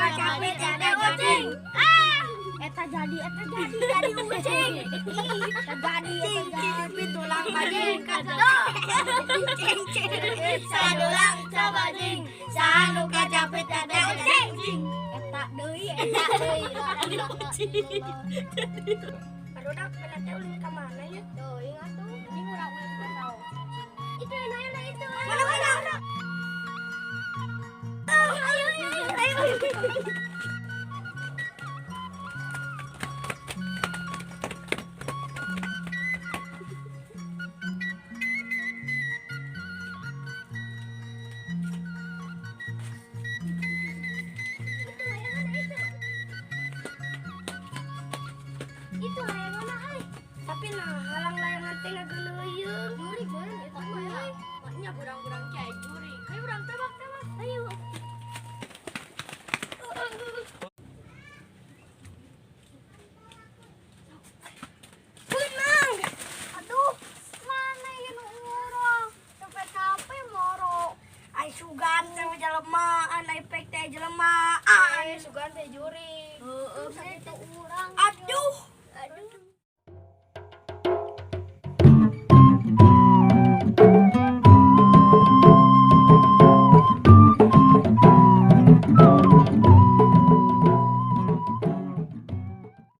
kacapit ada kucing. Eta jadi kucing. Jadi tulang kajing kasedot. Sadulang cabajing. Sanu kacapit ada kucing. Eta deui. Aduh dak, penatnya ulin ke mana ya? Tuh, ingat tuh. Ini urang tahu. Itu enak itu. Mana? Ayo. Itu layangan ai. Tapi nah, halang layangan teh ngageleuyeuh. Juri beureun eta mah. Maknya burang-burang kayak juri. Ayo urang tebak. Ayo. Benang. Aduh, mana ieu nu urang? Capek moro. Ai sugan teh jelema, anai pek teh jelema. Sugan teh juri. Heeh, Itu urang. aduh. Aduh.